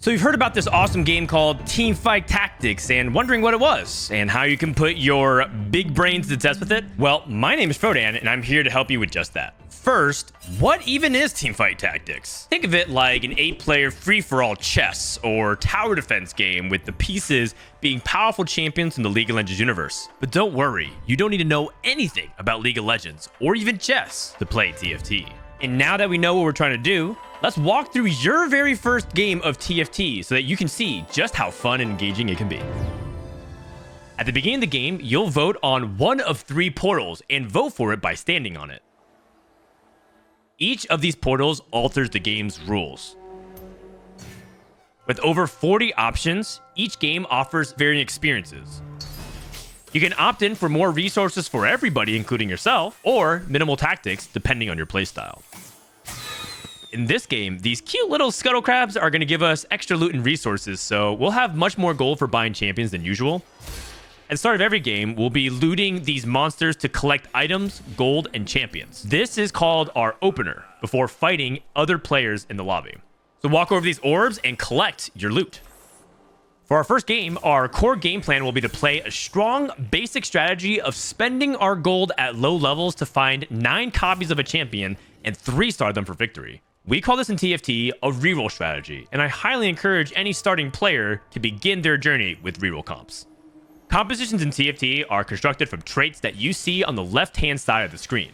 So you've heard about this awesome game called Teamfight Tactics and wondering what it was and how you can put your big brains to test with it? Well, my name is Frodan and I'm here to help you with just that. First, what even is Teamfight Tactics? Think of it like an 8-player free-for-all chess or tower defense game with the pieces being powerful champions in the League of Legends universe. But don't worry, you don't need to know anything about League of Legends or even chess to play TFT. And now that we know what we're trying to do, let's walk through your very first game of TFT so that you can see just how fun and engaging it can be. At the beginning of the game, you'll vote on one of 3 portals and vote for it by standing on it. Each of these portals alters the game's rules. With over 40 options, each game offers varying experiences. You can opt in for more resources for everybody, including yourself, or minimal tactics, depending on your playstyle. In this game, these cute little scuttle crabs are going to give us extra loot and resources, so we'll have much more gold for buying champions than usual. At the start of every game, we'll be looting these monsters to collect items, gold, and champions. This is called our opener, before fighting other players in the lobby. So walk over these orbs and collect your loot. For our first game, our core game plan will be to play a strong, basic strategy of spending our gold at low levels to find 9 copies of a champion and 3-star them for victory. We call this in TFT a reroll strategy, and I highly encourage any starting player to begin their journey with reroll comps. Compositions in TFT are constructed from traits that you see on the left-hand side of the screen.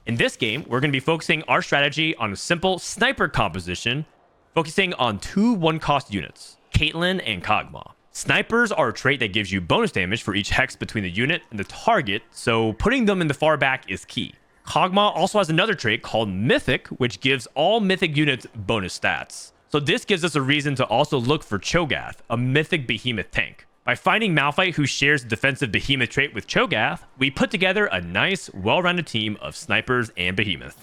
In this game, we're going to be focusing our strategy on a simple sniper composition, focusing on 2 1-cost units, Caitlyn and Kog'Maw. Snipers are a trait that gives you bonus damage for each hex between the unit and the target, so putting them in the far back is key. Kog'Maw also has another trait called Mythic, which gives all Mythic units bonus stats. So this gives us a reason to also look for Cho'Gath, a Mythic Behemoth tank. By finding Malphite who shares the defensive Behemoth trait with Cho'Gath, we put together a nice, well-rounded team of snipers and Behemoth.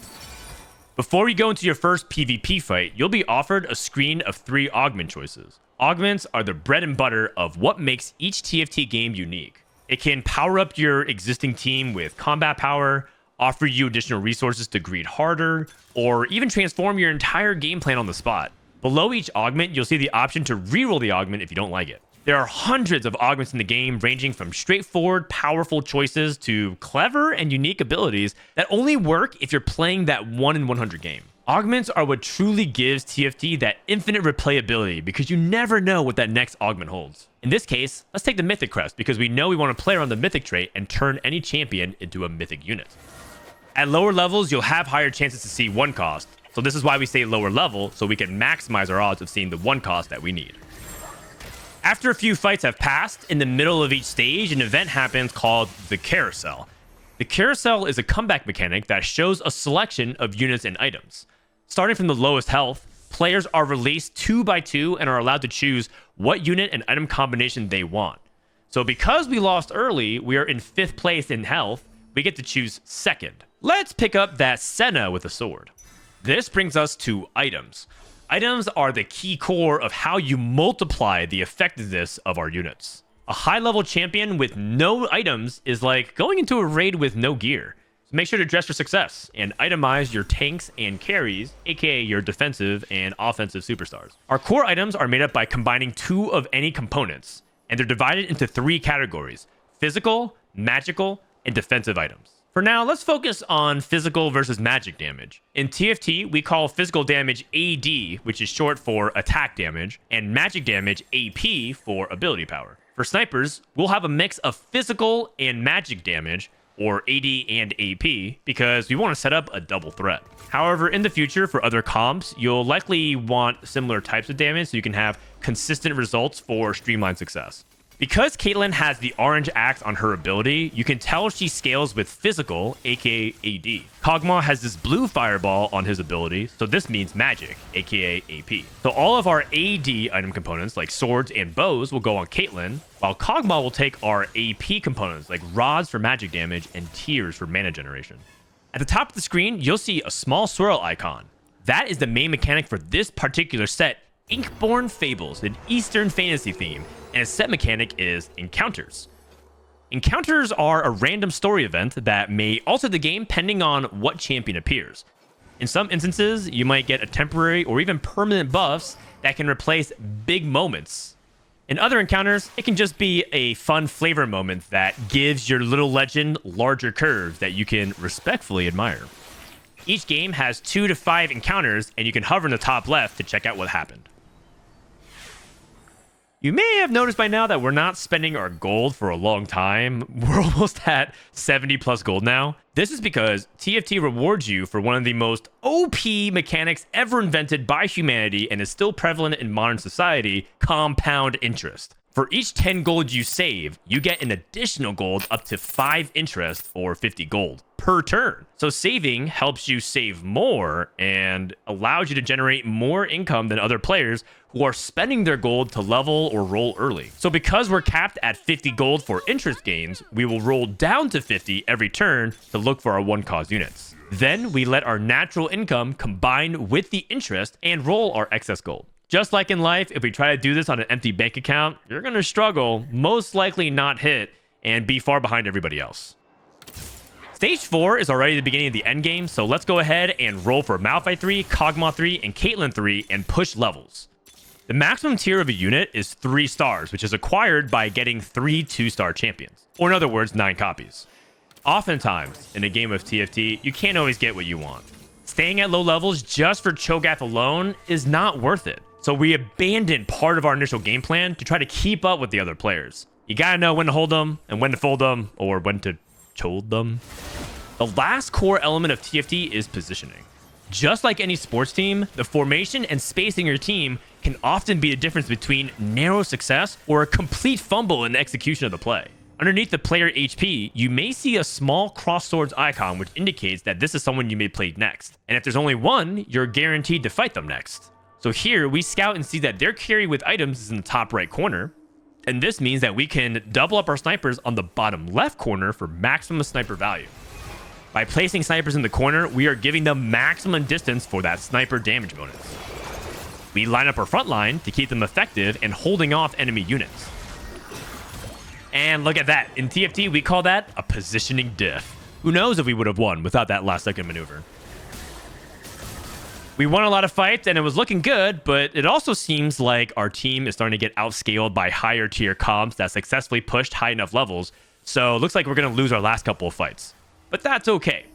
Before you go into your first PvP fight, you'll be offered a screen of 3 augment choices. Augments are the bread and butter of what makes each TFT game unique. It can power up your existing team with combat power, offer you additional resources to greed harder, or even transform your entire game plan on the spot. Below each augment, you'll see the option to reroll the augment if you don't like it. There are hundreds of augments in the game, ranging from straightforward, powerful choices to clever and unique abilities that only work if you're playing that 1 in 100 game. Augments are what truly gives TFT that infinite replayability because you never know what that next augment holds. In this case, let's take the Mythic Crest because we know we want to play around the Mythic trait and turn any champion into a Mythic unit. At lower levels, you'll have higher chances to see 1 cost. So this is why we say lower level, so we can maximize our odds of seeing the 1 cost that we need. After a few fights have passed, in the middle of each stage, an event happens called the Carousel. The Carousel is a comeback mechanic that shows a selection of units and items. Starting from the lowest health, players are released 2 by 2 and are allowed to choose what unit and item combination they want. So because we lost early, we are in 5th place in health, we get to choose 2nd. Let's pick up that Senna with a sword. This brings us to items. Items are the key core of how you multiply the effectiveness of our units. A high-level champion with no items is like going into a raid with no gear. So make sure to dress for success and itemize your tanks and carries, aka your defensive and offensive superstars. Our core items are made up by combining 2 of any components, and they're divided into 3 categories: physical, magical, and defensive items. For now, let's focus on physical versus magic damage. In TFT, we call physical damage AD, which is short for attack damage, and magic damage AP for ability power. For snipers, we'll have a mix of physical and magic damage, or AD and AP, because we want to set up a double threat. However, in the future, for other comps, you'll likely want similar types of damage so you can have consistent results for streamlined success. Because Caitlyn has the orange axe on her ability, you can tell she scales with physical, aka AD. Kog'Maw has this blue fireball on his ability, so this means magic, aka AP. So all of our AD item components, like swords and bows, will go on Caitlyn, while Kog'Maw will take our AP components, like rods for magic damage and tears for mana generation. At the top of the screen, you'll see a small swirl icon. That is the main mechanic for this particular set, Inkborn Fables, an Eastern fantasy theme, and its set mechanic is encounters. Encounters are a random story event that may alter the game depending on what champion appears. In some instances, you might get a temporary or even permanent buffs that can replace big moments. In other encounters, it can just be a fun flavor moment that gives your little legend larger curves that you can respectfully admire. Each game has 2 to 5 encounters, and you can hover in the top left to check out what happened. You may have noticed by now that we're not spending our gold for a long time. We're almost at 70 plus gold now. This is because TFT rewards you for one of the most OP mechanics ever invented by humanity and is still prevalent in modern society: compound interest. For each 10 gold you save, you get an additional gold up to 5 interest or 50 gold per turn. So saving helps you save more and allows you to generate more income than other players who are spending their gold to level or roll early. So because we're capped at 50 gold for interest gains, we will roll down to 50 every turn to look for our 1-cause units. Then we let our natural income combine with the interest and roll our excess gold. Just like in life, if we try to do this on an empty bank account, you're going to struggle, most likely not hit, and be far behind everybody else. Stage 4 is already the beginning of the end game, so let's go ahead and roll for Malphite 3, Kog'Maw 3, and Caitlyn 3 and push levels. The maximum tier of a unit is 3 stars, which is acquired by getting 3 2-star champions, or in other words, 9 copies. Oftentimes, in a game of TFT, you can't always get what you want. Staying at low levels just for Cho'Gath alone is not worth it. So we abandoned part of our initial game plan to try to keep up with the other players. You gotta know when to hold them and when to fold them, or when to chold them. The last core element of TFT is positioning. Just like any sports team, the formation and spacing your team can often be the difference between narrow success or a complete fumble in the execution of the play. Underneath the player HP, you may see a small cross swords icon, which indicates that this is someone you may play next. And if there's only one, you're guaranteed to fight them next. So here, we scout and see that their carry with items is in the top right corner. And this means that we can double up our snipers on the bottom left corner for maximum sniper value. By placing snipers in the corner, we are giving them maximum distance for that sniper damage bonus. We line up our front line to keep them effective and holding off enemy units. And look at that. In TFT, we call that a positioning diff. Who knows if we would have won without that last second maneuver. We won a lot of fights and it was looking good, but it also seems like our team is starting to get outscaled by higher tier comps that successfully pushed high enough levels. So it looks like we're going to lose our last couple of fights. But that's okay.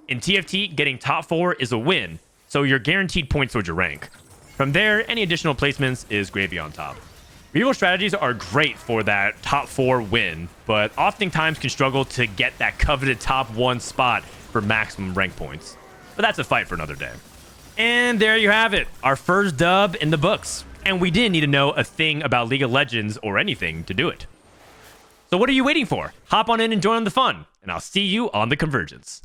In TFT, getting top 4 is a win, so you're guaranteed points towards your rank. From there, any additional placements is gravy on top. Reroll strategies are great for that top 4 win, but oftentimes can struggle to get that coveted top 1 spot for maximum rank points. But that's a fight for another day. And there you have it, our first dub in the books. And we didn't need to know a thing about League of Legends or anything to do it. So what are you waiting for? Hop on in and join the fun, and I'll see you on the Convergence.